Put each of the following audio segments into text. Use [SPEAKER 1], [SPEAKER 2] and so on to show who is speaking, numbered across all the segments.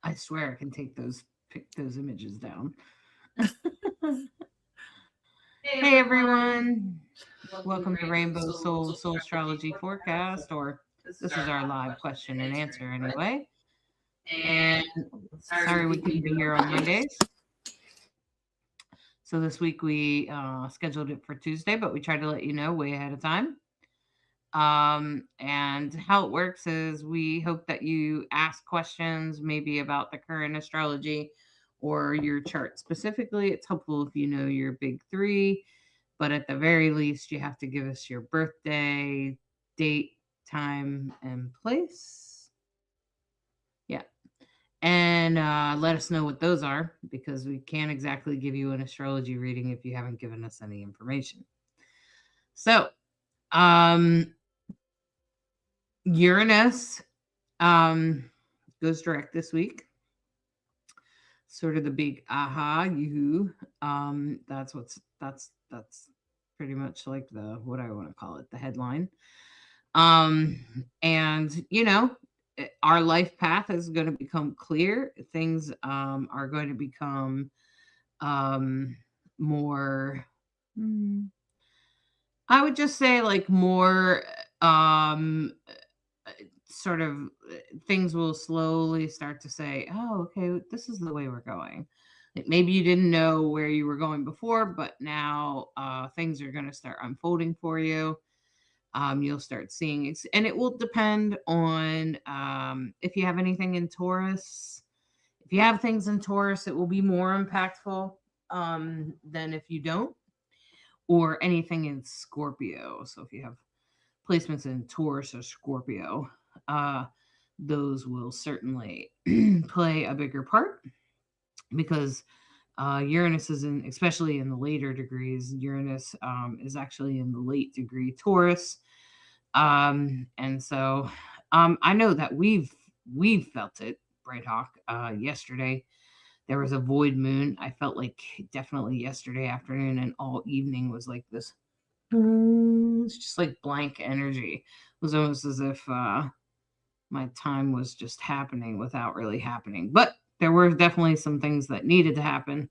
[SPEAKER 1] I swear I can pick those images down.
[SPEAKER 2] Hey
[SPEAKER 1] Hey
[SPEAKER 2] everyone,
[SPEAKER 1] everyone,
[SPEAKER 2] welcome to
[SPEAKER 1] welcome to
[SPEAKER 2] Rainbow
[SPEAKER 1] Rainbow
[SPEAKER 2] Soul
[SPEAKER 1] Soul
[SPEAKER 2] Soul
[SPEAKER 1] Soul
[SPEAKER 2] Astrology
[SPEAKER 1] Astrology
[SPEAKER 2] Forecast.
[SPEAKER 1] Forecast, or
[SPEAKER 2] This is
[SPEAKER 1] this is
[SPEAKER 2] our
[SPEAKER 1] our
[SPEAKER 2] live
[SPEAKER 1] live
[SPEAKER 2] question
[SPEAKER 1] question
[SPEAKER 2] and
[SPEAKER 1] and
[SPEAKER 2] answer
[SPEAKER 1] answer
[SPEAKER 2] anyway.
[SPEAKER 1] anyway.
[SPEAKER 2] And
[SPEAKER 1] And
[SPEAKER 2] sorry we
[SPEAKER 1] sorry we
[SPEAKER 2] couldn't be
[SPEAKER 1] couldn't be
[SPEAKER 2] here on
[SPEAKER 1] here on
[SPEAKER 2] Mondays.
[SPEAKER 1] Mondays. So this week we scheduled it for Tuesday, but we tried to let you know way ahead of time. And how it works is we hope that you ask questions maybe about the current astrology or your chart specifically. It's helpful if you know your big three, but at the very least, you have to give us your birthday, date, time, and place. Yeah. And let us know what those are because we can't exactly give you an astrology reading if you haven't given us any information. So, um, Uranus goes direct this week. Sort of the big aha, yoo. That's pretty much like the what I want to call it, the headline. And our life path is going to become clear. Things are going to become um more I would just say like more um sort of things will slowly start to say, "Oh, okay, this is the way we're going." Like maybe you didn't know where you were going before, but now things are going to start unfolding for you. You'll start seeing and it will depend on if you have anything in Taurus. If you have things in Taurus, it will be more impactful than if you don't, or anything in Scorpio. So if you have placements in Taurus or Scorpio, uh, those will certainly play a bigger part because Uranus is in, especially in the later degrees. Uranus is actually in the late degree Taurus, and so I know that we've felt it, Bright Hawk. Yesterday there was a void moon. I felt like definitely yesterday afternoon and all evening was like this. It's just like blank energy. It was almost as if my time was just happening without really happening. But there were definitely some things that needed to happen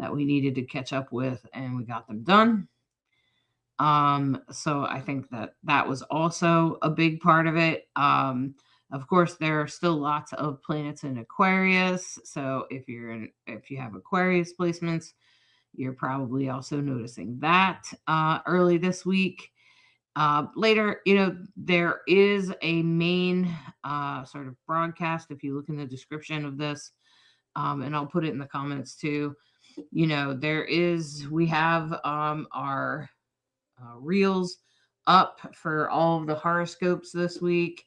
[SPEAKER 1] that we needed to catch up with, and we got them done. So I think that that was also a big part of it. Of course, there are still lots of planets in Aquarius. So if you have Aquarius placements, you're probably also noticing that early this week. Later, there is a main sort of broadcast. If you look in the description of this, and I'll put it in the comments too. We have our reels up for all of the horoscopes this week.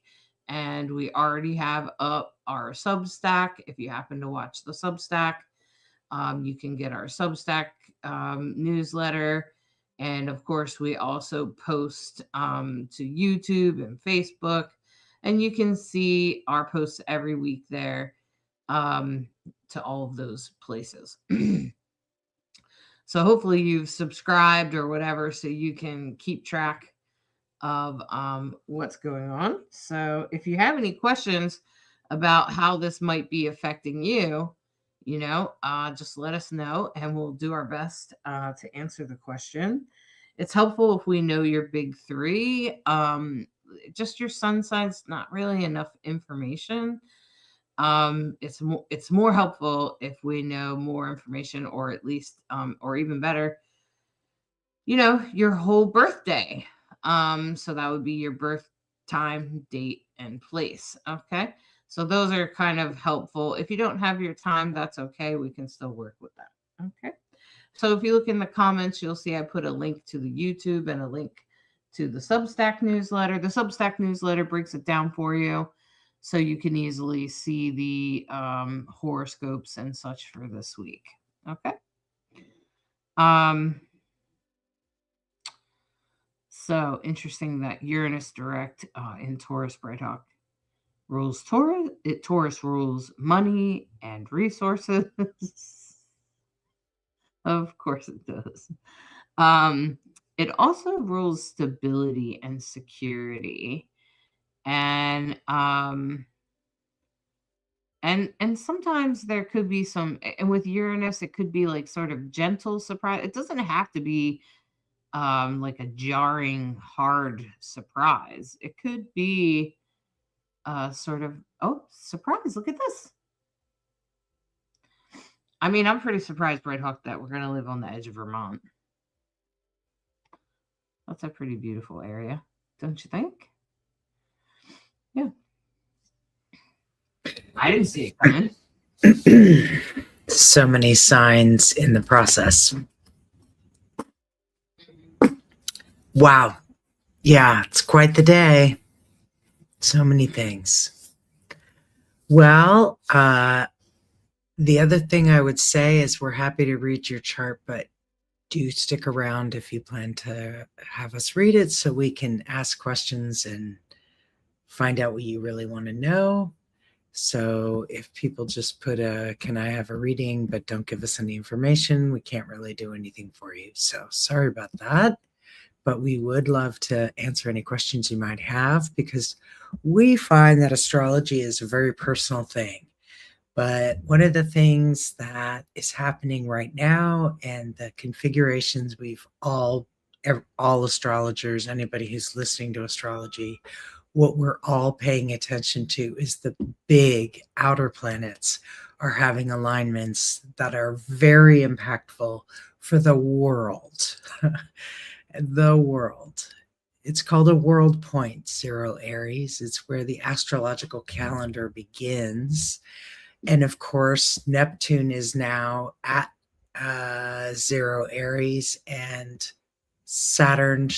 [SPEAKER 1] And we already have up our Substack. If you happen to watch the Substack, you can get our Substack newsletter. And of course, we also post to YouTube and Facebook. And you can see our posts every week there um, to all of those places. So hopefully you've subscribed or whatever so you can keep track of what's going on. So if you have any questions about how this might be affecting you, just let us know and we'll do our best to answer the question. It's helpful if we know your big three. Just your sun sign's not really enough information. It's more helpful if we know more information, or at least or even better, your whole birthday. So that would be your birth time, date, and place. Okay. So those are kind of helpful. If you don't have your time, that's okay. We can still work with that. Okay. So if you look in the comments, you'll see I put a link to the YouTube and a link to the Substack newsletter. The Substack newsletter breaks it down for you so you can easily see the horoscopes and such for this week. Okay. Um, So interesting that Uranus direct in Taurus Bright Hawk rules Taurus. Taurus rules money and resources. Of course it does. Um, it also rules stability and security. And And sometimes there could be some, and with Uranus, it could be like sort of gentle surprise. It doesn't have to be like a jarring, hard surprise. It could be sort of, oh, surprise, look at this. I mean, I'm pretty surprised, Bright Hawk, that we're going to live on the edge of Vermont. That's a pretty beautiful area, don't you think? Yeah. I didn't see it coming.
[SPEAKER 3] So many signs in the process. Wow. Yeah, it's quite the day. So many things. Well, the other thing I would say is we're happy to read your chart, but do stick around if you plan to have us read it so we can ask questions and find out what you really want to know. So if people just put can I have a reading, but don't give us any information, we can't really do anything for you. So sorry about that. But we would love to answer any questions you might have, because we find that astrology is a very personal thing. But one of the things that is happening right now, and the configurations we've all astrologers, anybody who's listening to astrology, what we're all paying attention to is the big outer planets are having alignments that are very impactful for the world. The world. It's called a world point, 0 Aries. It's where the astrological calendar begins. And of course, Neptune is now at 0 Aries, and Saturn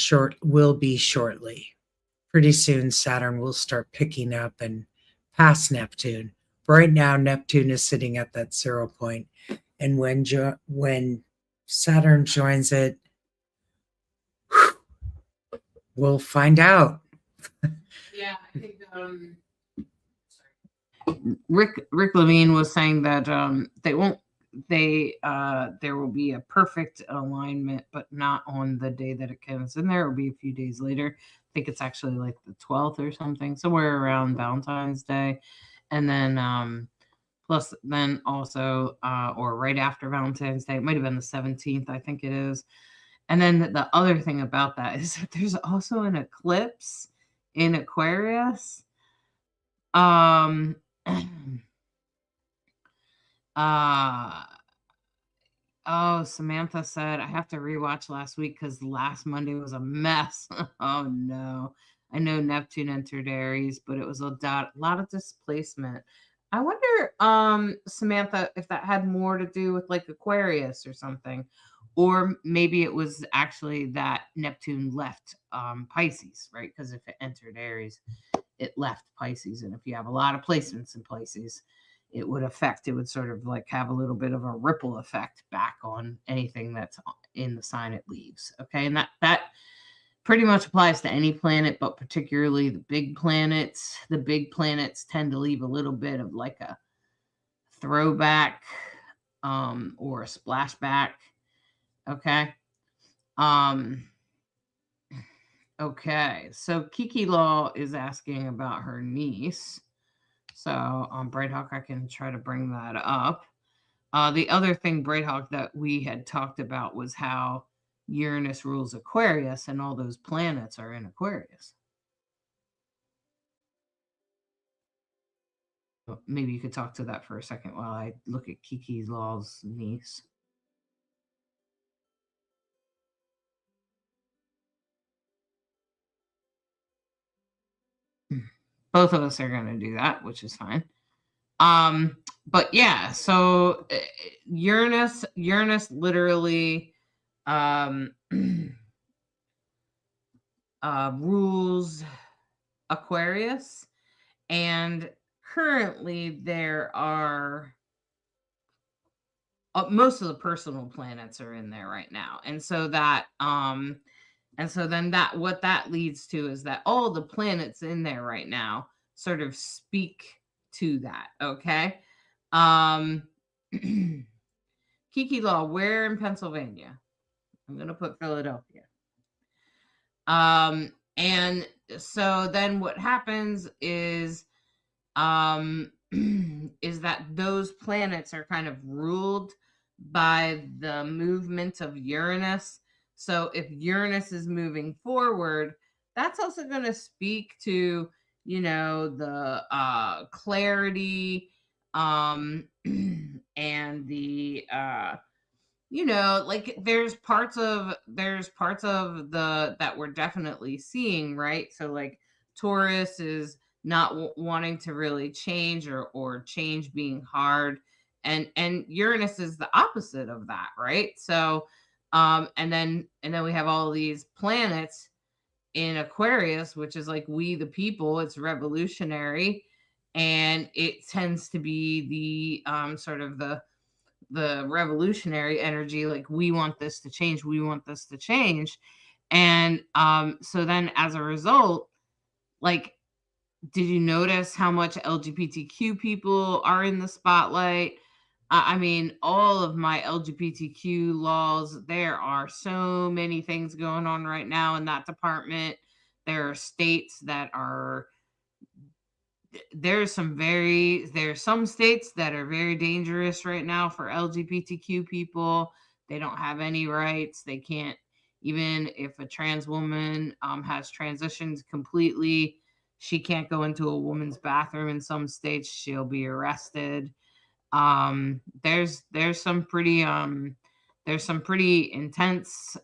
[SPEAKER 3] will be shortly. Pretty soon, Saturn will start picking up and pass Neptune. Right now, Neptune is sitting at that 0 point. And when Saturn joins it, we'll find out.
[SPEAKER 1] Yeah, I think Rick Levine was saying that there will be a perfect alignment, but not on the day that it comes in there. It will be a few days later. I think it's actually like the 12th or something, somewhere around Valentine's Day. And then plus then also or right after Valentine's Day, it might have been the 17th, I think it is. And then the other thing about that is that there's also an eclipse in Aquarius. Um oh, Samantha said I have to rewatch last week because last Monday was a mess. Oh no. I know Neptune entered Aries, but it was a lot of displacement. I wonder, Samantha, if that had more to do with like Aquarius or something. Or maybe it was actually that Neptune left Pisces, right? Because if it entered Aries, it left Pisces. And if you have a lot of placements in Pisces, it would sort of like have a little bit of a ripple effect back on anything that's in the sign it leaves. Okay. And that pretty much applies to any planet, but particularly the big planets. The big planets tend to leave a little bit of like a throwback or a splashback. Okay. Okay, so Kiki Law is asking about her niece. So on Brighthawk, I can try to bring that up. The other thing, Brighthawk, that we had talked about was how Uranus rules Aquarius, and all those planets are in Aquarius. Maybe you could talk to that for a second while I look at Kiki Law's niece. Both of us are going to do that, which is fine. But yeah, so Uranus literally rules Aquarius, and currently there are most of the personal planets are in there right now, and so then that what that leads to is that all the planets in there right now sort of speak to that. Okay. Kiki Law, where in Pennsylvania? I'm gonna put Philadelphia. And so then what happens is is that those planets are kind of ruled by the movement of Uranus. So if Uranus is moving forward, that's also going to speak to, the clarity, and the like there's parts of the that we're definitely seeing, right? So like Taurus is not wanting to really change, or change being hard, and Uranus is the opposite of that, right? So and then we have all these planets in Aquarius, which is like we the people. It's revolutionary, and it tends to be the sort of the revolutionary energy, like we want this to change, we want this to change. And so then as a result, like, did you notice how much LGBTQ people are in the spotlight? I mean, all of my LGBTQ laws, there are so many things going on right now in that department. There are states that are there's some states that are very dangerous right now for LGBTQ people. They don't have any rights. They can't, even if a trans woman has transitioned completely, she can't go into a woman's bathroom in some states. She'll be arrested. There's some pretty intense,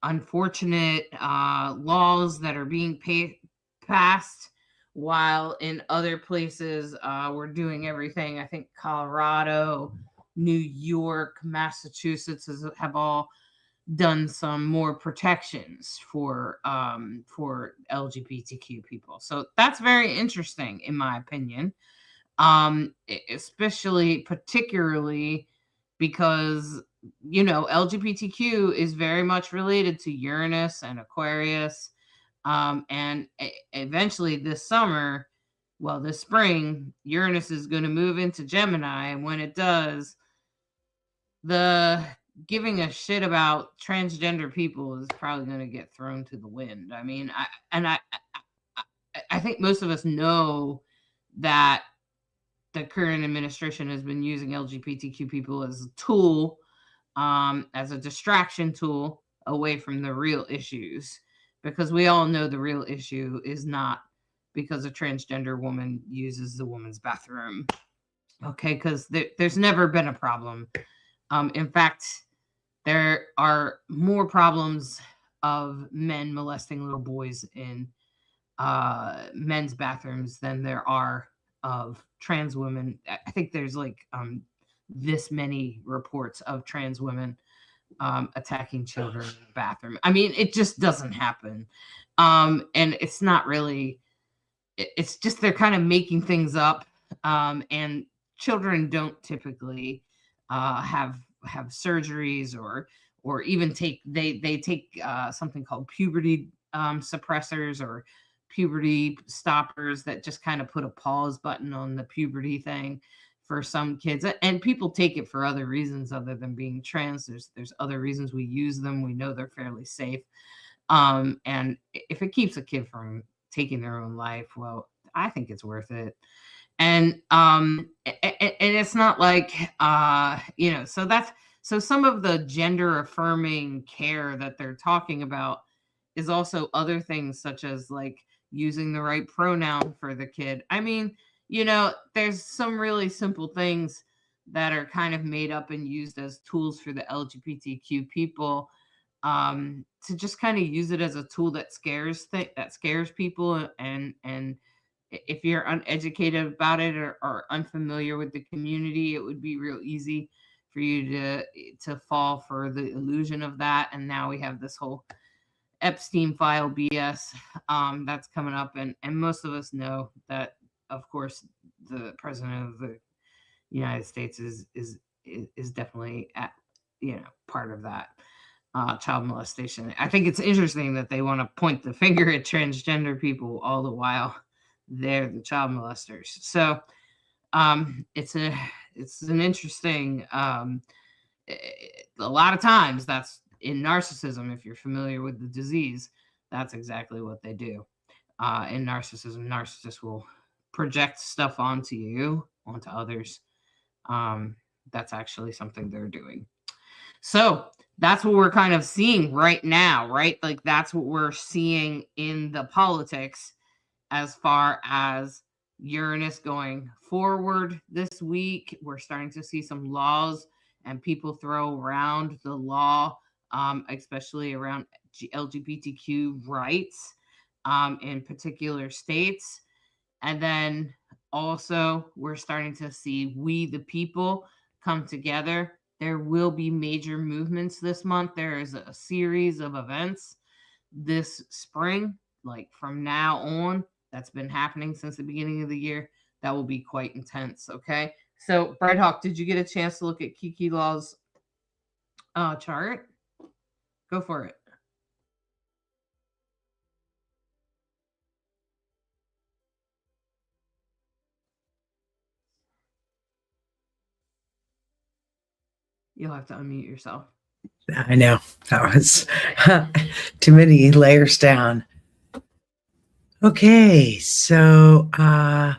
[SPEAKER 1] unfortunate laws that are being passed, while in other places we're doing everything. I think Colorado, New York, Massachusetts have all done some more protections for LGBTQ people. So that's very interesting, in my opinion. Especially particularly because LGBTQ is very much related to Uranus and Aquarius. And eventually this spring, Uranus is going to move into Gemini. And when it does, the giving a shit about transgender people is probably going to get thrown to the wind. I mean, I think most of us know that the current administration has been using LGBTQ people as a tool, as a distraction tool away from the real issues, because we all know the real issue is not because a transgender woman uses the woman's bathroom. Okay, because there's never been a problem. In fact, there are more problems of men molesting little boys in men's bathrooms than there are of trans women. I think there's like this many reports of trans women attacking children in the bathroom. I mean, it just doesn't happen. And it's not really, it's just they're kind of making things up. And children don't typically have surgeries, or even they take something called puberty suppressors, or puberty stoppers, that just kind of put a pause button on the puberty thing for some kids. And people take it for other reasons other than being trans. There's other reasons we use them. We know they're fairly safe. And if it keeps a kid from taking their own life, well, I think it's worth it. And it's not like so some of the gender affirming care that they're talking about is also other things, such as like using the right pronoun for the kid. I mean, there's some really simple things that are kind of made up and used as tools for the LGBTQ people, to just kind of use it as a tool that scares people. And if you're uneducated about it, or unfamiliar with the community, it would be real easy for you to fall for the illusion of that. And now we have this whole Epstein file BS that's coming up, and most of us know that, of course, the president of the United States is definitely part of that child molestation. I think it's interesting that they want to point the finger at transgender people all the while they're the child molesters. So it's an interesting, a lot of times that's in narcissism. If you're familiar with the disease, that's exactly what they do. In narcissism, narcissists will project stuff onto you, onto others. That's actually something they're doing. So that's what we're kind of seeing right now, right? Like that's what we're seeing in the politics as far as Uranus going forward this week. We're starting to see some laws and people throw around the law, especially around LGBTQ rights in particular states. And then also, we're starting to see we, the people, come together. There will be major movements this month. There is a series of events this spring, like from now on, that's been happening since the beginning of the year. That will be quite intense. Okay. So, Bright Hawk, did you get a chance to look at Kiki Law's chart? Go for it. You'll have to unmute yourself.
[SPEAKER 3] I know that was too many layers down. Okay, so I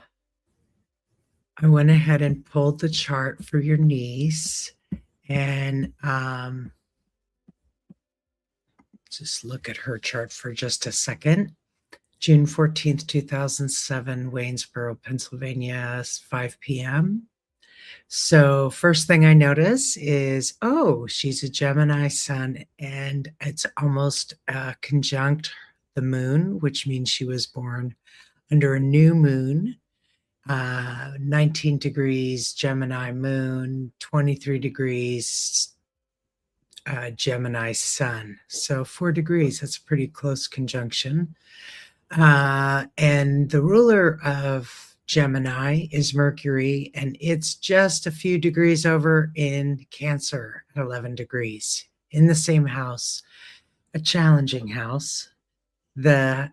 [SPEAKER 3] went ahead and pulled the chart for your niece, and just look at her chart for just a second. June 14th, 2007, Waynesboro, Pennsylvania, 5 p.m. So first thing I notice is, oh, she's a Gemini sun, and it's almost conjunct the moon, which means she was born under a new moon, 19 degrees Gemini moon, 23 degrees Gemini sun. So 4 degrees, that's a pretty close conjunction. And the ruler of Gemini is Mercury, and it's just a few degrees over in Cancer at 11 degrees in the same house, a challenging house, the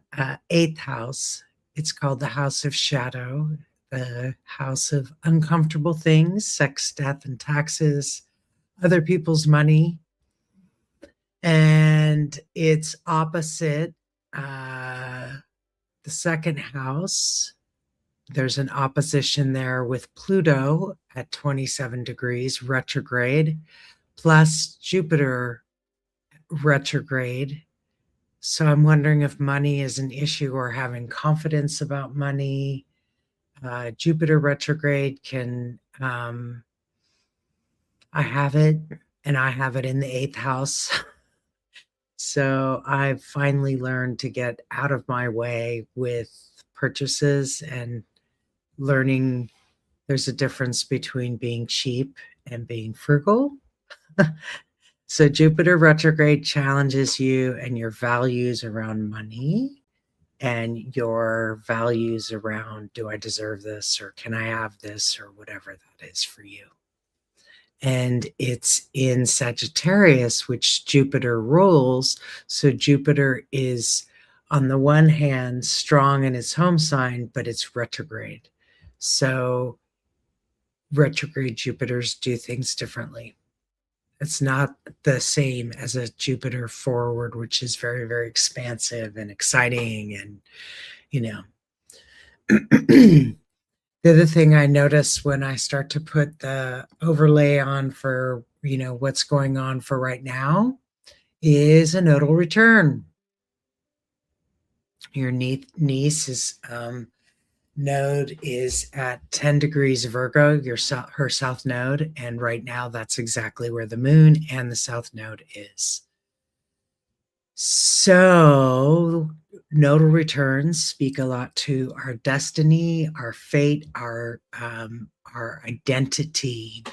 [SPEAKER 3] 8th house. It's called the House of Shadow, the house of uncomfortable things, sex, death, and taxes, other people's money. And it's opposite the 2nd house. There's an opposition there with Pluto at 27 degrees retrograde, plus Jupiter retrograde. So I'm wondering if money is an issue or having confidence about money. Jupiter retrograde can, I have it, and I have it in the 8th house. So I've finally learned to get out of my way with purchases and learning there's a difference between being cheap and being frugal. So Jupiter retrograde challenges you and your values around money and your values around, do I deserve this, or can I have this, or whatever that is for you. And it's in Sagittarius, which Jupiter rules. So Jupiter is, on the one hand, strong in its home sign, but it's retrograde. So retrograde Jupiters do things differently. It's not the same as a Jupiter forward, which is very, very expansive and exciting. And, you know, the other thing I notice when I start to put the overlay on for, you know, what's going on for right now is a nodal return. Your niece's node is at 10 degrees Virgo, her south node, and right now that's exactly where the moon and the south node is. So nodal returns speak a lot to our destiny, our fate, our identity.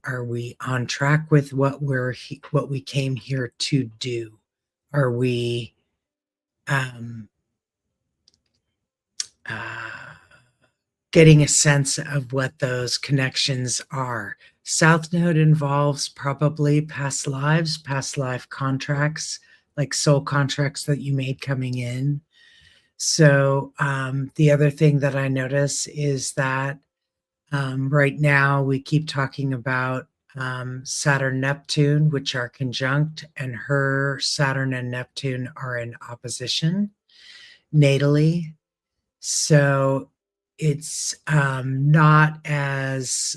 [SPEAKER 3] Are we on track with what we came here to do? Are we getting a sense of what those connections are? South node involves probably past lives, past life contracts, like soul contracts that you made coming in. So the other thing that I notice is that right now we keep talking about Saturn, Neptune, which are conjunct, and her Saturn and Neptune are in opposition natally. So it's not as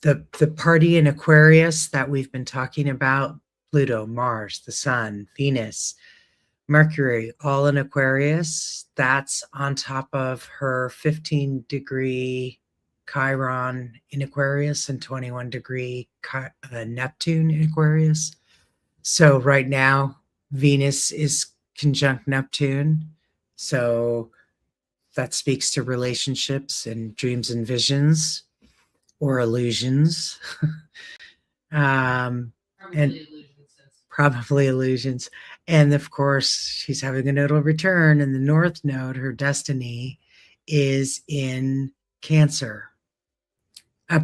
[SPEAKER 3] the party in Aquarius that we've been talking about, Pluto, Mars, the Sun, Venus, Mercury, all in Aquarius. That's on top of her 15-degree Chiron in Aquarius and 21-degree Neptune in Aquarius. So right now, Venus is conjunct Neptune. So that speaks to relationships and dreams and visions or illusions. um, and probably illusions. And of course, she's having a nodal return, and the North Node, her destiny, is in Cancer.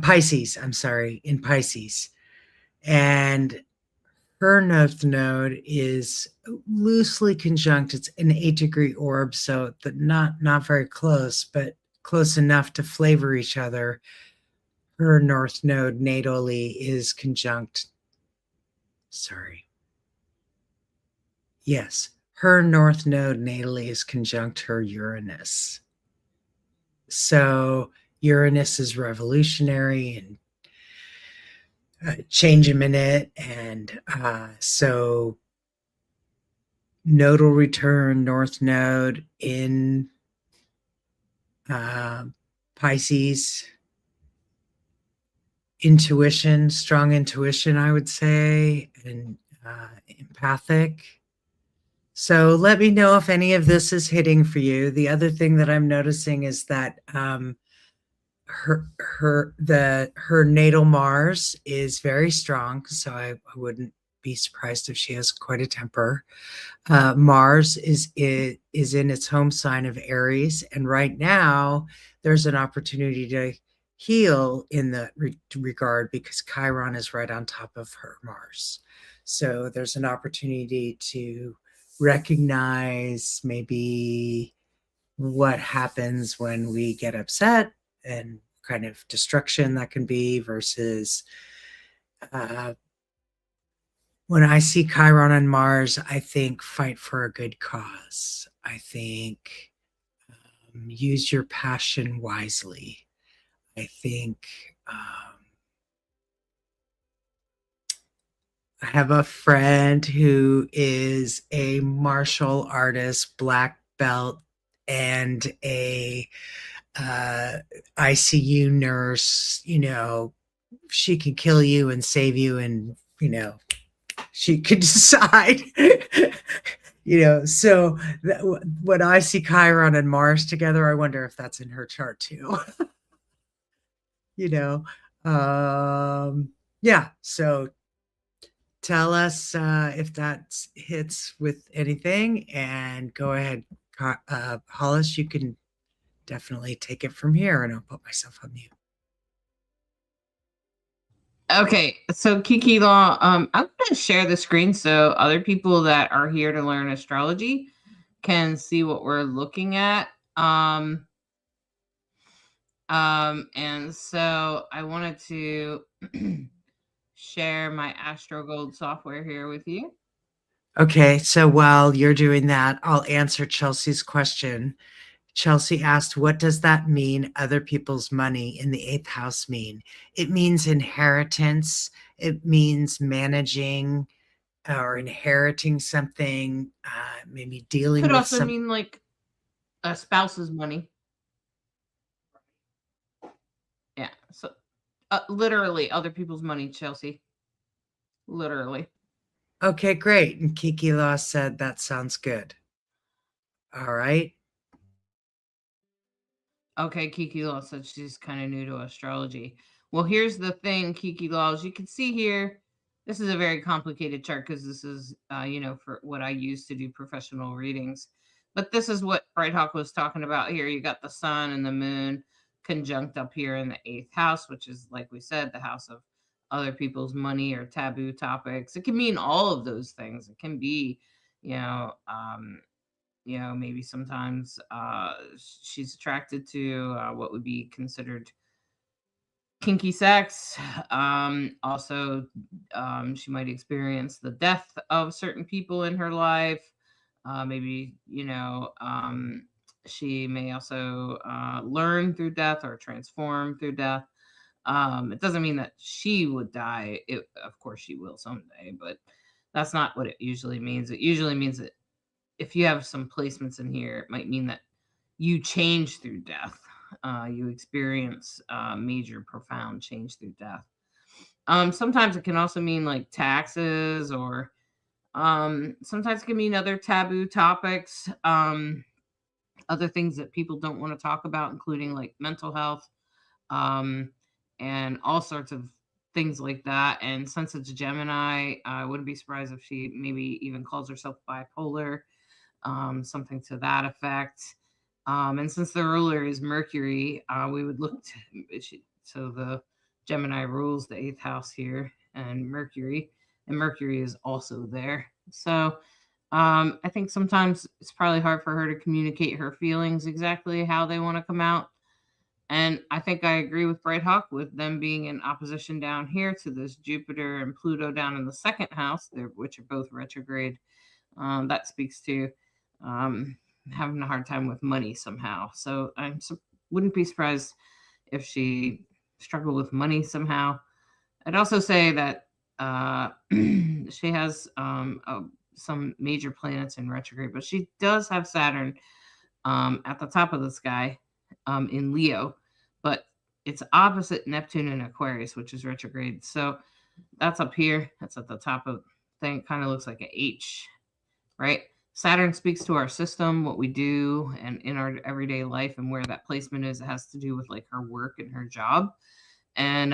[SPEAKER 3] Pisces, I'm sorry, in Pisces. And her North Node is loosely conjunct. It's an 8-degree orb, so that not very close, but close enough to flavor each other. Her North Node natally is conjunct. Sorry. Yes, her North Node natally is conjunct her Uranus. So Uranus is revolutionary and change a minute. And so nodal return, North Node in Pisces. Intuition, strong intuition, I would say, and empathic. So let me know if any of this is hitting for you. The other thing that I'm noticing is that her natal Mars is very strong, so I wouldn't be surprised if she has quite a temper. Mars is in its home sign of Aries, and right now there's an opportunity to heal in that regard because Chiron is right on top of her Mars. So there's an opportunity to recognize maybe what happens when we get upset and kind of destruction that can be versus when I see Chiron and Mars, I think fight for a good cause. I think use your passion wisely. I think I have a friend who is a martial artist, black belt, and a ICU nurse. You know, she can kill you and save you, and you know, she could decide. You know, so when I see Chiron and Mars together, I wonder if that's in her chart too. You know, yeah. So tell us if that hits with anything, and go ahead, Hollis. You can definitely take it from here, and I'll put myself on mute.
[SPEAKER 1] Okay, so Kiki Law, I'm going to share the screen so other people that are here to learn astrology can see what we're looking at. And so I wanted to share my AstroGold software here with you.
[SPEAKER 3] Okay, so while you're doing that, I'll answer Chelsea's question. Chelsea asked, what does that mean, other people's money in the 8th house mean? It means inheritance. It means managing or inheriting something, maybe dealing
[SPEAKER 1] Could
[SPEAKER 3] with
[SPEAKER 1] also mean like a spouse's money. Yeah, so literally other people's money, Chelsea. Literally.
[SPEAKER 3] Okay, great. And Kiki Law said that sounds good. All right.
[SPEAKER 1] Okay, Kiki Law said she's kind of new to astrology. Well, here's the thing, Kiki Law, as you can see here, this is a very complicated chart because this is, you know, for what I use to do professional readings. But this is what Bright Hawk was talking about here. You got the sun and the moon conjunct up here in the 8th house, which is, like we said, the house of other people's money or taboo topics. It can mean all of those things. It can be, you know, maybe sometimes she's attracted to what would be considered kinky sex. Also, she might experience the death of certain people in her life. Maybe, you know, She may also learn through death or transform through death. It doesn't mean that she would die. Of course, she will someday, but that's not what it usually means. It usually means that if you have some placements in here, it might mean that you change through death. You experience major, profound change through death. Sometimes it can also mean like taxes, or sometimes it can mean other taboo topics, other things that people don't want to talk about, including like mental health, um, and all sorts of things like that. And since it's Gemini, I wouldn't be surprised if she maybe even calls herself bipolar, something to that effect. And since the ruler is Mercury, we would look to, so the Gemini rules the eighth house here, and Mercury is also there. So I think sometimes it's probably hard for her to communicate her feelings exactly how they want to come out. And I think I agree with Bright Hawk with them being in opposition down here to this Jupiter and Pluto down in the second house, which are both retrograde. That speaks to um, having a hard time with money somehow. So wouldn't be surprised if she struggled with money somehow. I'd also say that she has some major planets in retrograde, but she does have Saturn at the top of the sky in Leo, but it's opposite Neptune in Aquarius, which is retrograde. So that's up here. That's at the top of the thing. Kind of looks like an H, right? Saturn speaks to our system, what we do, and in our everyday life, and where that placement is. It has to do with like her work and her job, and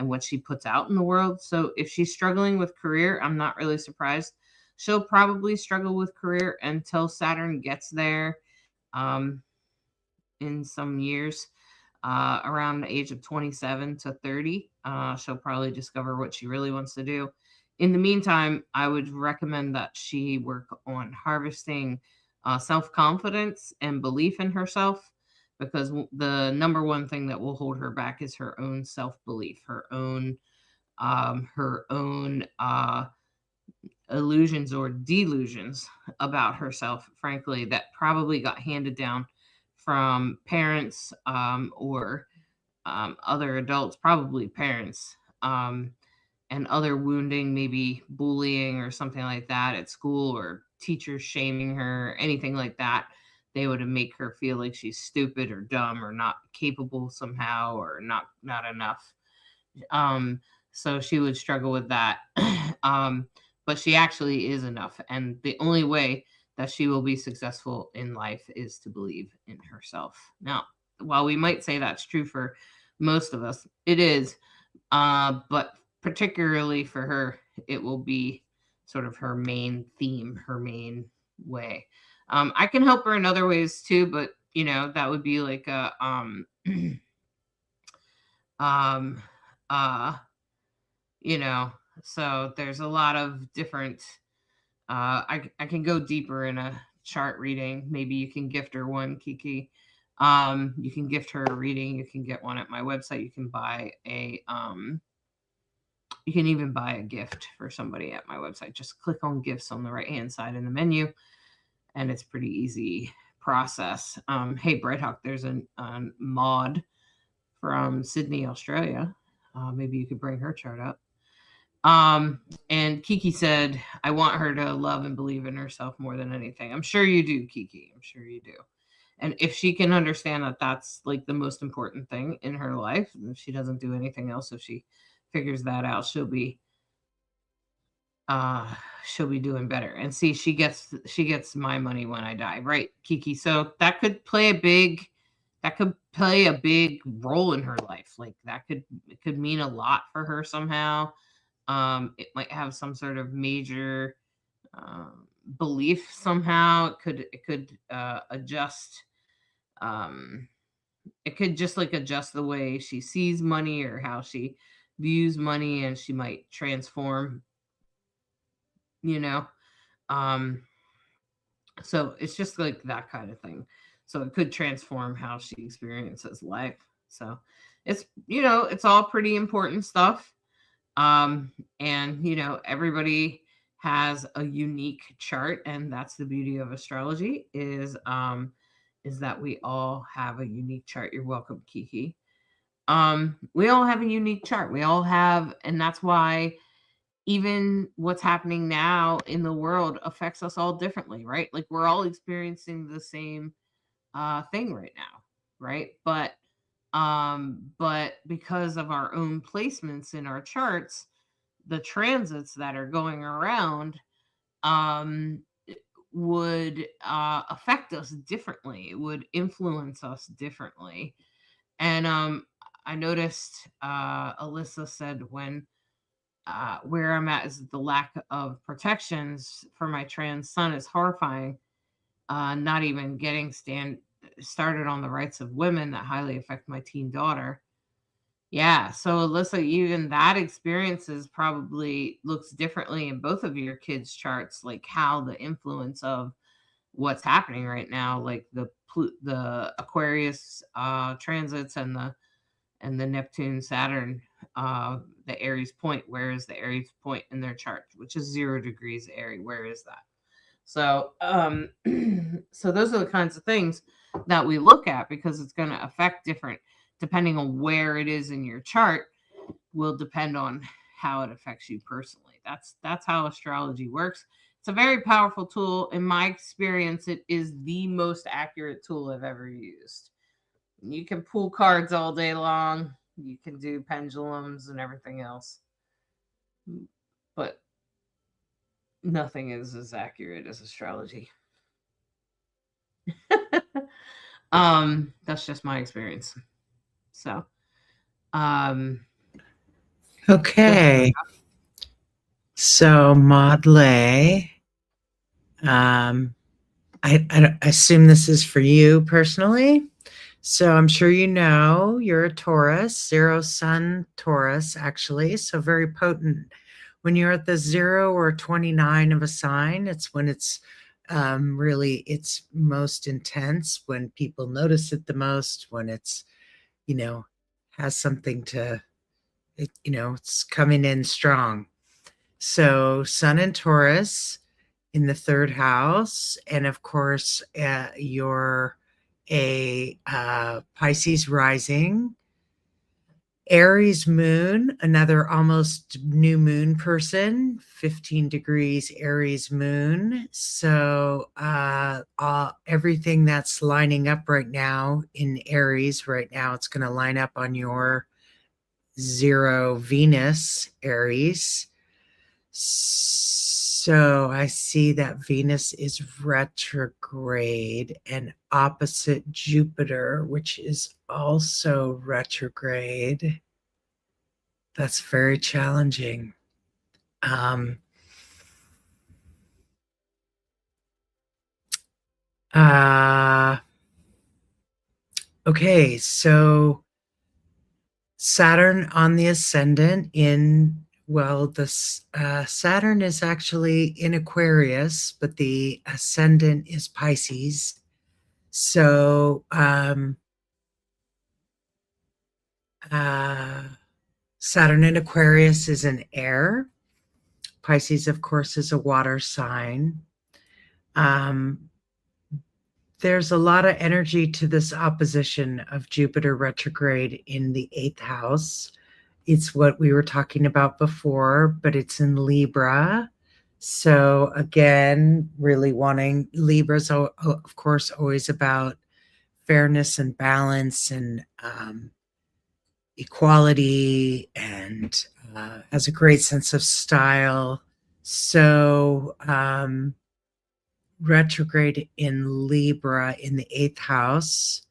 [SPEAKER 1] what she puts out in the world. So if she's struggling with career, I'm not really surprised. She'll probably struggle with career until Saturn gets there in some years, around the age of 27 to 30. She'll probably discover what she really wants to do. In the meantime, I would recommend that she work on harvesting self-confidence and belief in herself, because the number one thing that will hold her back is her own self-belief, her own illusions or delusions about herself, frankly, that probably got handed down from parents, or other adults, probably parents, and other wounding, maybe bullying or something like that at school, or teachers shaming her, anything like that. They would make her feel like she's stupid or dumb or not capable somehow, or not enough. Um, so she would struggle with that. But she actually is enough. And the only way that she will be successful in life is to believe in herself. Now, while we might say that's true for most of us, it is. But particularly for her, it will be sort of her main theme, her main way. I can help her in other ways too, but that would be like a um so there's a lot of different I can go deeper in a chart reading. Maybe you can gift her one, Kiki. You can gift her a reading. You can get one at my website. You can buy you can even buy a gift for somebody at my website. Just click on gifts on the right hand side in the menu, and it's pretty easy process. Hey, Bright Hawk, there's a mod from Sydney, Australia. Maybe you could bring her chart up. And Kiki said, I want her to love and believe in herself more than anything. I'm sure you do, Kiki. I'm sure you do. And if she can understand that that's like the most important thing in her life, and if she doesn't do anything else, if she figures that out, she'll be doing better. And see, she gets my money when I die, right, Kiki? So that could play a big role in her life. Like it could mean a lot for her somehow. It might have some sort of major belief somehow. It could adjust. It could just like adjust the way she sees money or how she views money, and she might transform. So it's just like that kind of thing. So it could transform how she experiences life. So it's all pretty important stuff. And everybody has a unique chart, and that's the beauty of astrology is is that we all have a unique chart. You're welcome, Kiki. We all have a unique chart. We all have, and that's why even what's happening now in the world affects us all differently, right? Like we're all experiencing the same thing right now, right? But because of our own placements in our charts, the transits that are going around um would affect us differently. It would influence us differently. And I noticed Alyssa said when where I'm at is the lack of protections for my trans son is horrifying. Not even getting started on the rights of women that highly affect my teen daughter. Yeah, so Alyssa, even that experiences probably looks differently in both of your kids' charts, like how the influence of what's happening right now, like the Aquarius transits and the Neptune Saturn, the Aries point. Where is the Aries point in their chart, which is 0 degrees Aries? Where is that? So, so those are the kinds of things that we look at because it's going to affect different depending on where it is in your chart. Will depend on how it affects you personally. That's how astrology works. It's a very powerful tool. In my experience, it is the most accurate tool I've ever used. You can pull cards all day long. You can do pendulums and everything else. But nothing is as accurate as astrology. That's just my experience. So,
[SPEAKER 3] Okay. So Maudley, I assume this is for you personally. So I'm sure you know you're a Taurus, 0 sun Taurus, actually. So very potent. When you're at the 0 or 29 of a sign, it's when it's really it's most intense, when people notice it the most, when it's, has something to, it's coming in strong. So Sun and Taurus in the 3rd house, and of course, you're a Pisces rising, Aries moon, another almost new moon person, 15 degrees Aries moon. So everything that's lining up right now in Aries right now, it's going to line up on your 0 Venus Aries. So I see that Venus is retrograde and opposite Jupiter, which is also retrograde. That's very challenging. Okay, so Saturn on the ascendant Saturn is actually in Aquarius, but the ascendant is Pisces. So Saturn in Aquarius is an air. Pisces, of course, is a water sign. There's a lot of energy to this opposition of Jupiter retrograde in the 8th house. It's what we were talking about before, but it's in Libra. So again, really wanting Libra's, of course, always about fairness and balance and equality, and has a great sense of style. So retrograde in Libra in the 8th house.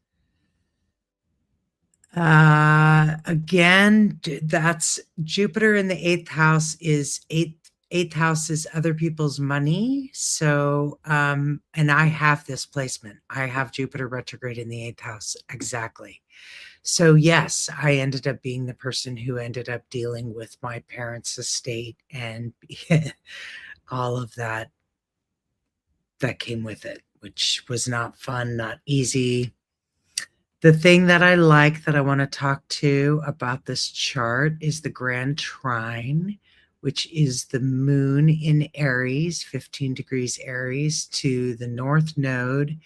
[SPEAKER 3] Again, that's Jupiter in the 8th house is 8th house is other people's money. So, and I have this placement. I have Jupiter retrograde in the 8th house. Exactly. So yes, I ended up being the person who ended up dealing with my parents' estate and all of that came with it, which was not fun, not easy. The thing that I like that I want to talk to about this chart is the Grand Trine, which is the moon in Aries, 15 degrees Aries, to the North Node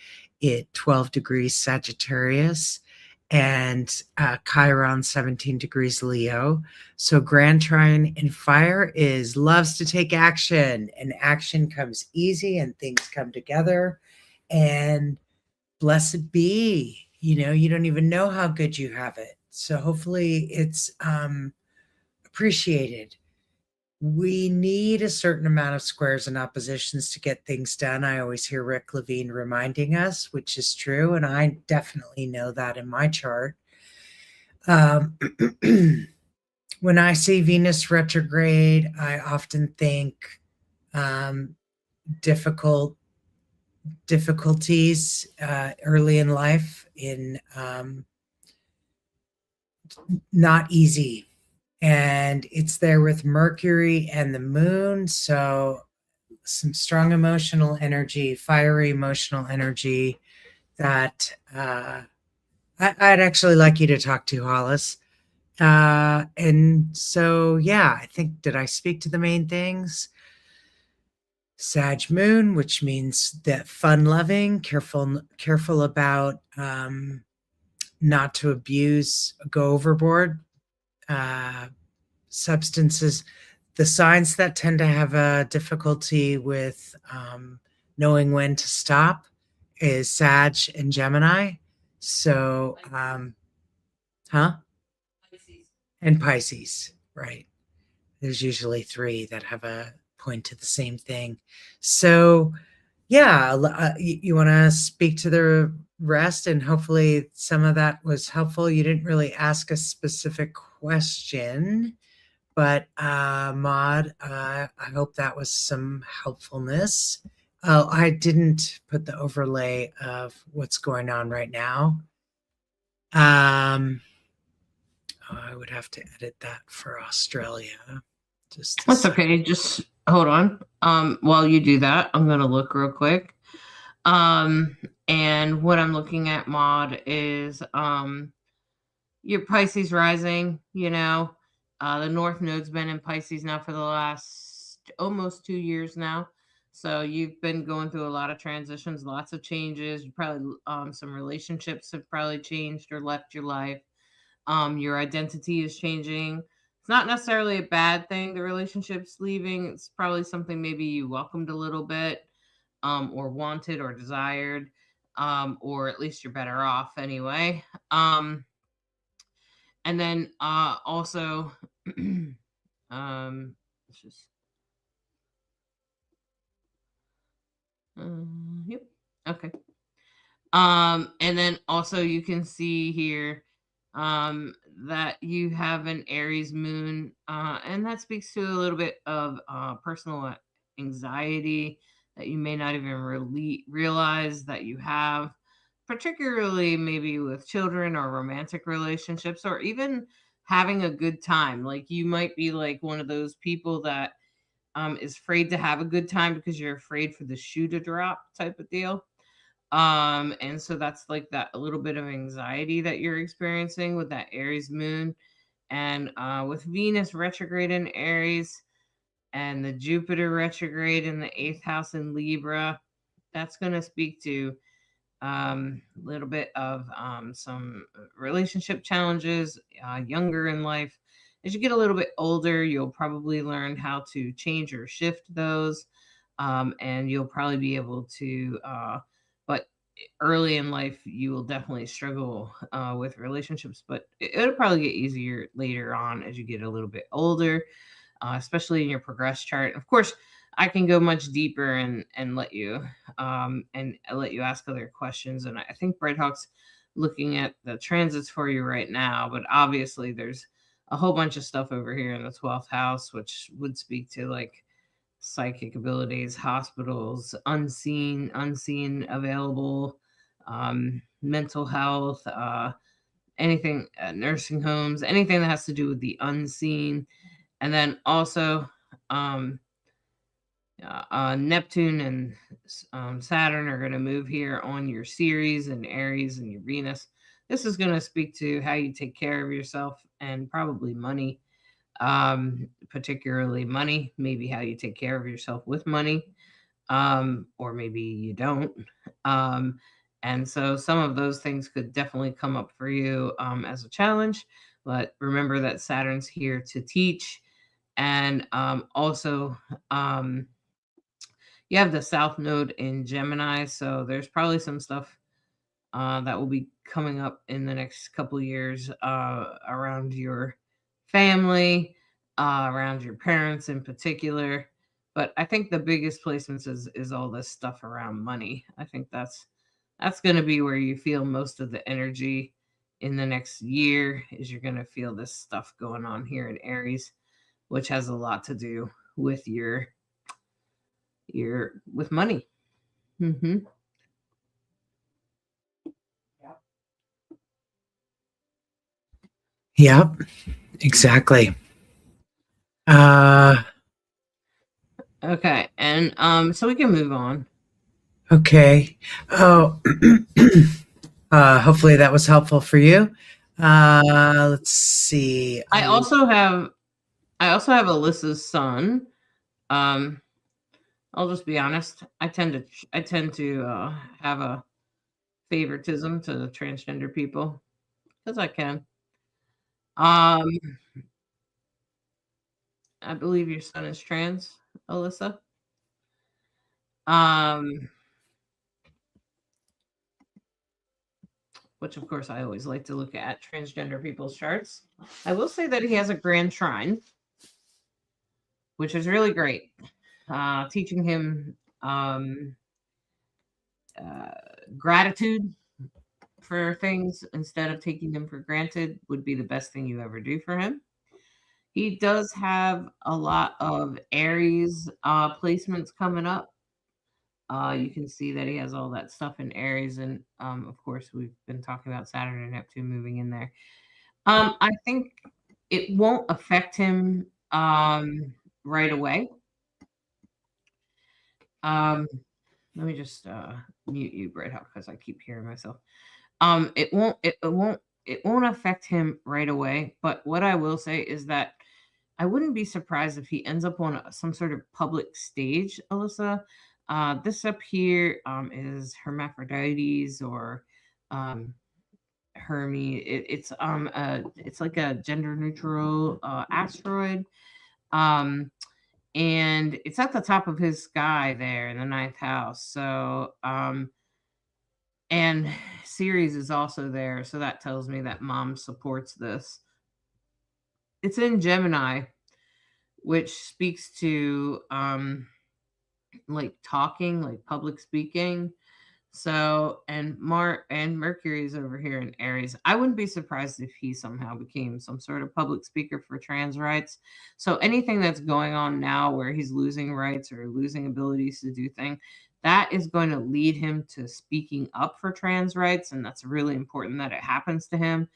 [SPEAKER 3] at 12 degrees Sagittarius and Chiron 17 degrees Leo. So Grand Trine in fire is loves to take action, and action comes easy and things come together. And blessed be, you don't even know how good you have it. So hopefully it's appreciated. We need a certain amount of squares and oppositions to get things done. I always hear Rick Levine reminding us, which is true. And I definitely know that in my chart. When I see Venus retrograde, I often think difficulties early in life, in not easy. And it's there with Mercury and the moon. So some strong emotional energy, fiery emotional energy that I'd actually like you to talk to, Hollis. And so, yeah, I think, did I speak to the main things? Sag moon, which means that fun loving, careful about not to abuse, go overboard. Substances, the signs that tend to have a difficulty with knowing when to stop is Sag and Gemini. So,
[SPEAKER 1] Pisces.
[SPEAKER 3] and Pisces, right? There's usually 3 that have a point to the same thing. So, yeah, you want to speak to the rest, and hopefully some of that was helpful. You didn't really ask a specific question, but Maud, I hope that was some helpfulness. Oh, I didn't put the overlay of what's going on right now. I would have to edit that for Australia.
[SPEAKER 1] That's okay. Just hold on. While you do that, I'm gonna look real quick. And what I'm looking at, Maud, is your Pisces rising. The North Node's been in Pisces now for the last almost 2 years now. So you've been going through a lot of transitions, lots of changes. You probably some relationships have probably changed or left your life. Your identity is changing. It's not necessarily a bad thing, the relationship's leaving. It's probably something maybe you welcomed a little bit, or wanted or desired, or at least you're better off anyway. And then also, let's just, yep, okay. And then also you can see here that you have an Aries moon, and that speaks to a little bit of personal anxiety that you may not even really realize that you have, particularly maybe with children or romantic relationships, or even having a good time. Like you might be like one of those people that is afraid to have a good time because you're afraid for the shoe to drop type of deal. And so that's like that a little bit of anxiety that you're experiencing with that Aries moon. And with Venus retrograde in Aries and the Jupiter retrograde in the 8th house in Libra, that's going to speak to a little bit of some relationship challenges younger in life. As you get a little bit older, you'll probably learn how to change or shift those. And you'll probably be able to, but early in life, you will definitely struggle with relationships, but it'll probably get easier later on as you get a little bit older, especially in your progress chart. Of course, I can go much deeper and let you ask other questions. And I think Bread Hawk's looking at the transits for you right now, but obviously there's a whole bunch of stuff over here in the 12th house, which would speak to like psychic abilities, hospitals, unseen, available, mental health, anything, nursing homes, anything that has to do with the unseen. And then also, Neptune and Saturn are going to move here on your Ceres and Aries and your Venus. This is going to speak to how you take care of yourself and probably money, particularly money, maybe how you take care of yourself with money, or maybe you don't. And so some of those things could definitely come up for you as a challenge. But remember that Saturn's here to teach. And also, um, you have the South Node in Gemini. So there's probably some stuff that will be coming up in the next couple of years around your family, around your parents in particular. But I think the biggest placements is all this stuff around money. I think that's going to be where you feel most of the energy in the next year. Is you're going to feel this stuff going on here in Aries, which has a lot to do with your with money. Mm-hmm.
[SPEAKER 3] Yep, exactly. Uh,
[SPEAKER 1] Okay, and so we can move on.
[SPEAKER 3] okay. Oh, hopefully that was helpful for you. Let's see.
[SPEAKER 1] I also have Alyssa's son. Um, I'll just be honest. I tend to have a favoritism to transgender people because I can. Um, I believe your son is trans, Alyssa. Um, which of course I always like to look at transgender people's charts. I will say that he has a grand trine, which is really great. Teaching him uh, gratitude for things instead of taking them for granted would be the best thing you ever do for him. He does have a lot of Aries placements coming up. You can see that he has all that stuff in Aries, and of course, we've been talking about Saturn and Neptune moving in there. I think it won't affect him right away. Um, let me just mute you, Bright Hawk, because I keep hearing myself. It won't affect him right away. But what I will say is that I wouldn't be surprised if he ends up on some sort of public stage, Alyssa. This up here is Hermaphrodites or Hermes. It's like a gender neutral asteroid. Um, and it's at the top of his sky there in the ninth house. So and Ceres is also there, so that tells me that mom supports this. It's in Gemini, which speaks to like talking, like public speaking. So and Mercury is over here in Aries. I wouldn't be surprised if he somehow became some sort of public speaker for trans rights. So anything that's going on now where he's losing rights or losing abilities to do things, that is going to lead him to speaking up for trans rights, and that's really important that it happens to him.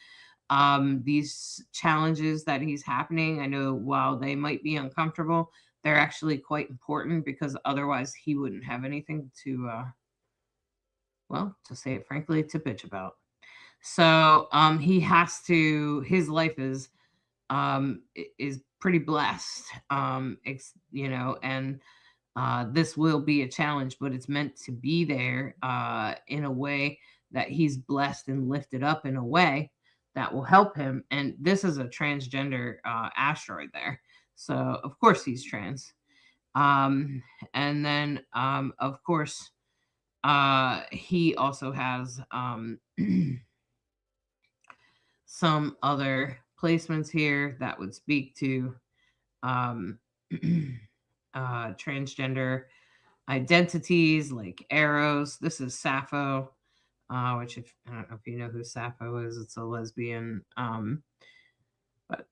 [SPEAKER 1] These challenges that he's happening, I know while they might be uncomfortable, they're actually quite important because otherwise he wouldn't have anything to well, to say it frankly, to bitch about. So he has to. His life is pretty blessed. And this will be a challenge, but it's meant to be there in a way that he's blessed and lifted up in a way that will help him. And this is a transgender asteroid there, so of course he's trans. And then of course he also has some other placements here that would speak to um, transgender identities like arrows. This is Sappho, which if I don't know if you know who Sappho is, it's a lesbian, but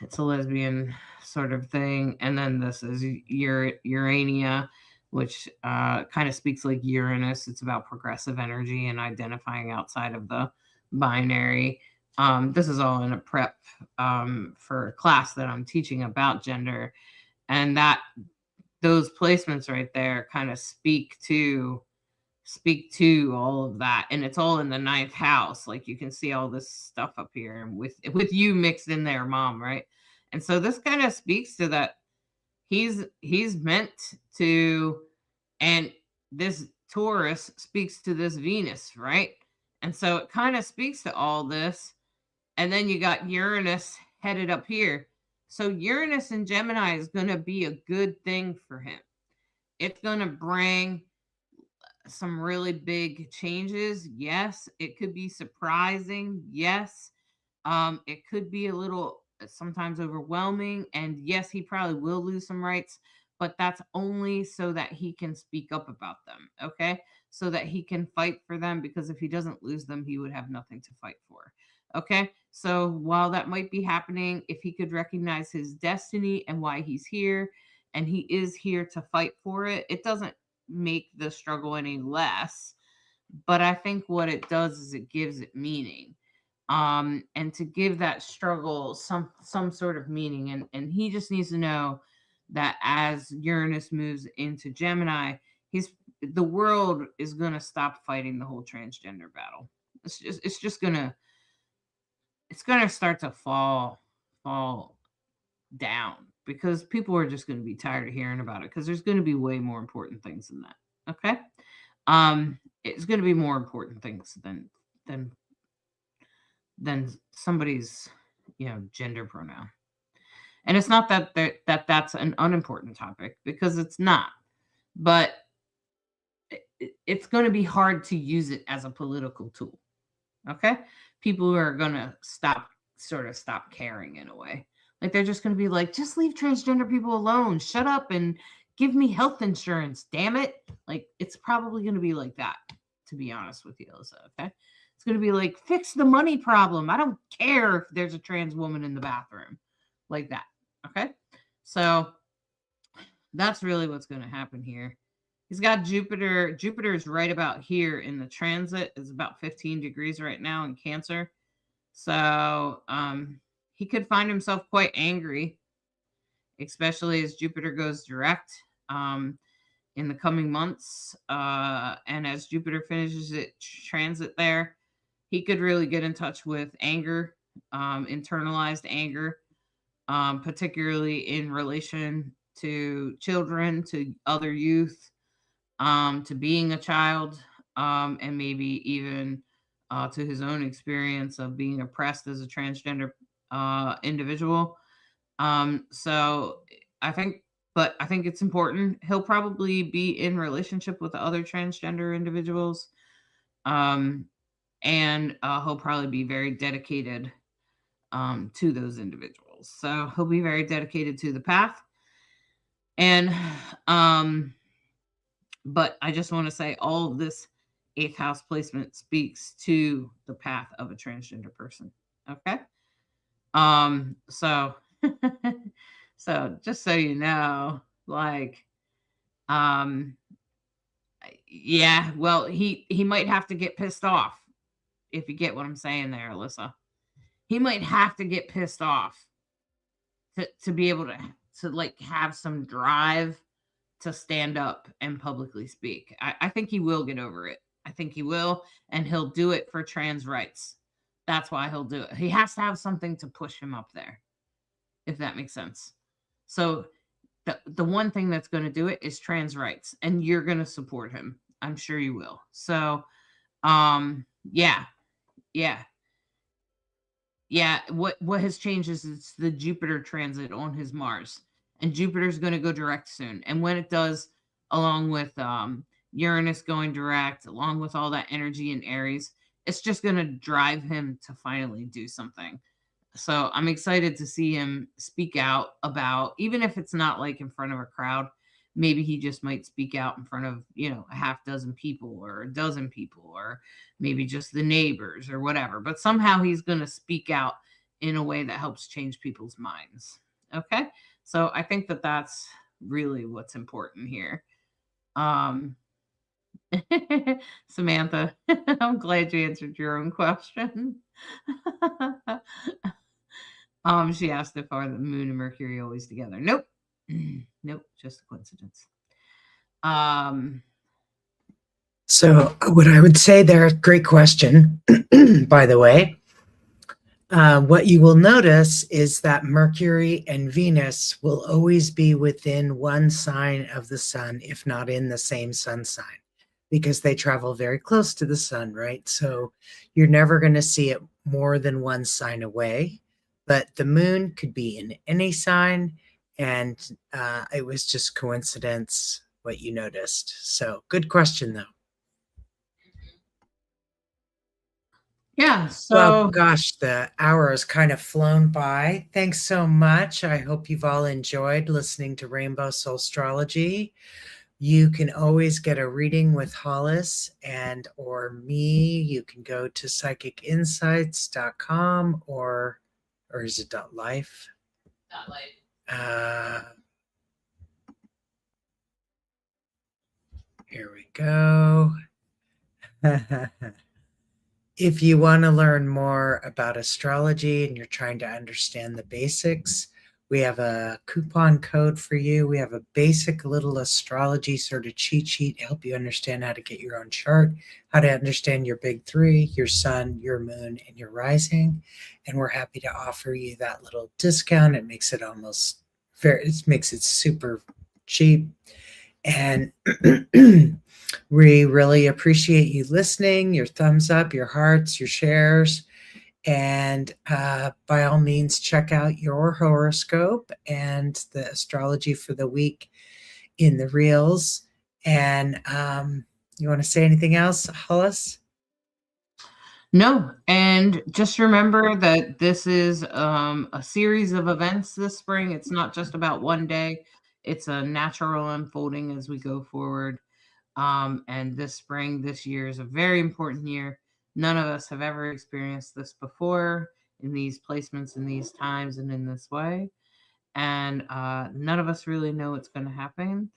[SPEAKER 1] it's a lesbian sort of thing. And then this is Urania, which kind of speaks like Uranus. It's about progressive energy and identifying outside of the binary. This is all in a prep for a class that I'm teaching about gender, and that those placements right there kind of speak to all of that, and it's all in the ninth house. Like you can see all this stuff up here with you mixed in there, mom, right? And so this kind of speaks to that he's meant to, and this Taurus speaks to this Venus, right? And so it kind of speaks to all this. And then you got Uranus headed up here. So Uranus in Gemini is going to be a good thing for him. It's going to bring some really big changes. Yes, it could be surprising. Yes, it could be a little sometimes overwhelming. And yes, he probably will lose some rights, but that's only so that he can speak up about them. Okay. So that he can fight for them, because if he doesn't lose them, he would have nothing to fight for. Okay. So while that might be happening, if he could recognize his destiny and why he's here, and he is here to fight for it, it doesn't make the struggle any less. But I think what it does is it gives it meaning. And to give that struggle some sort of meaning. And he just needs to know that as Uranus moves into Gemini, the world is gonna stop fighting the whole transgender battle. It's just gonna start to fall down, because people are just going to be tired of hearing about it, because there's going to be way more important things than that. Okay. It's going to be more important things than somebody's gender pronoun. And it's not that that's an unimportant topic, because it's not, but it's going to be hard to use it as a political tool. Okay. People are going to stop caring in a way. Like, they're just going to be like, just leave transgender people alone. Shut up and give me health insurance. Damn it. Like, it's probably going to be like that, to be honest with you, Alyssa. Okay. It's going to be like, fix the money problem. I don't care if there's a trans woman in the bathroom, like that. Okay. So that's really what's going to happen here. He's got Jupiter. Jupiter is right about here in the transit. It's about 15 degrees right now in Cancer. So he could find himself quite angry, especially as Jupiter goes direct in the coming months. And as Jupiter finishes its transit there, he could really get in touch with anger, internalized anger, particularly in relation to children, to other youth, to being a child, and maybe even to his own experience of being oppressed as a transgender individual. So I think it's important. He'll probably be in relationship with other transgender individuals, and he'll probably be very dedicated to those individuals. So he'll be very dedicated to the path. And but I just want to say, all of this 8th house placement speaks to the path of a transgender person. Okay. So so just so you know, like, yeah, well, he might have to get pissed off, if you get what I'm saying there, Alyssa. He might have to get pissed off to be able to like have some drive to stand up and publicly speak. I think he will get over it. I think he will, and he'll do it for trans rights. That's why he'll do it. He has to have something to push him up there, if that makes sense. So the one thing that's going to do it is trans rights, and you're going to support him. I'm sure you will. So, yeah. What has changed is it's the Jupiter transit on his Mars, and Jupiter's going to go direct soon. And when it does, along with Uranus going direct, along with all that energy in Aries, it's just going to drive him to finally do something. So I'm excited to see him speak out about, even if it's not like in front of a crowd, maybe he just might speak out in front of, a half dozen people or a dozen people, or maybe just the neighbors or whatever. But somehow he's going to speak out in a way that helps change people's minds. Okay. So I think that that's really what's important here. Samantha, I'm glad you answered your own question. She asked if are the moon and Mercury always together. Nope. Nope, just a coincidence.
[SPEAKER 3] So what I would say there, great question, by the way. What you will notice is that Mercury and Venus will always be within one sign of the sun, if not in the same sun sign. because they travel very close to the sun, right? So you're never going to see it more than one sign away. But the moon could be in any sign, and it was just coincidence what you noticed. So good question, though.
[SPEAKER 1] Yeah.
[SPEAKER 3] Well,
[SPEAKER 1] So
[SPEAKER 3] gosh, the hour has kind of flown by. Thanks so much. I hope you've all enjoyed listening to Rainbow Soul Astrology. You can always get a reading with Hollis and or me. You can go to psychicinsights.com or is it .life? Here we go. If you want to learn more about astrology and you're trying to understand the basics, we have a coupon code for you. We have a basic little astrology sort of cheat sheet to help you understand how to get your own chart, how to understand your big three, your sun, your moon, and your rising. And we're happy to offer you that little discount. It makes it it makes it super cheap. And we really appreciate you listening, your thumbs up, your hearts, your shares. And by all means, check out your horoscope and the astrology for the week in the reels. And you want to say anything else, Hollis?
[SPEAKER 1] no, and just remember that this is a series of events this spring. It's not just about one day. It's a natural unfolding as we go forward. And this spring, this year is a very important year. None of us have ever experienced this before in these placements, in these times, and in this way. And none of us really know what's going to happen,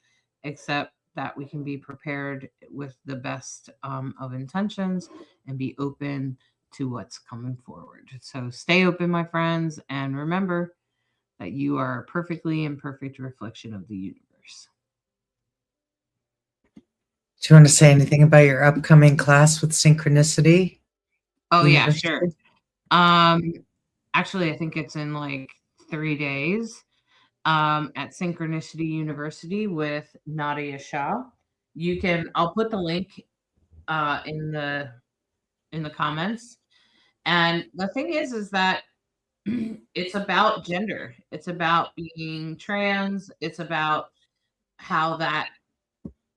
[SPEAKER 1] except that we can be prepared with the best of intentions and be open to what's coming forward. So stay open, my friends, and remember that you are a perfectly imperfect reflection of the universe.
[SPEAKER 3] Do you want to say anything about your upcoming class with Synchronicity?
[SPEAKER 1] Oh, yeah,
[SPEAKER 3] University?
[SPEAKER 1] sure. Actually, I think it's in like 3 days at Synchronicity University with Nadiya Shah. I'll put the link in the comments. And the thing is that it's about gender. It's about being trans. It's about how that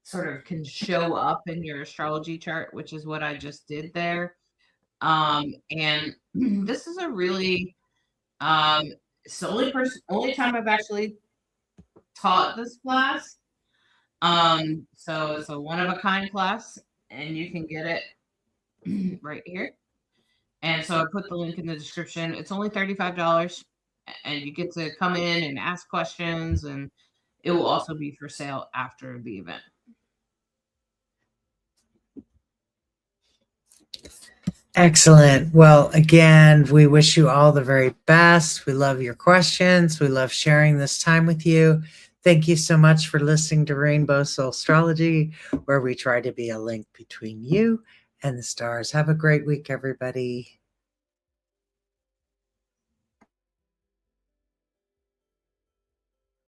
[SPEAKER 1] sort of can show up in your astrology chart, which is what I just did there. And this is a really it's the only time I've actually taught this class. So it's a one of a kind class, and you can get it right here. And so I put the link in the description. It's only $35, and you get to come in and ask questions, and it will also be for sale after the event.
[SPEAKER 3] Excellent. Well, again, we wish you all the very best. We love your questions. We love sharing this time with you. Thank you so much for listening to Rainbow Soul Astrology, where we try to be a link between you and the stars. Have a great week, everybody.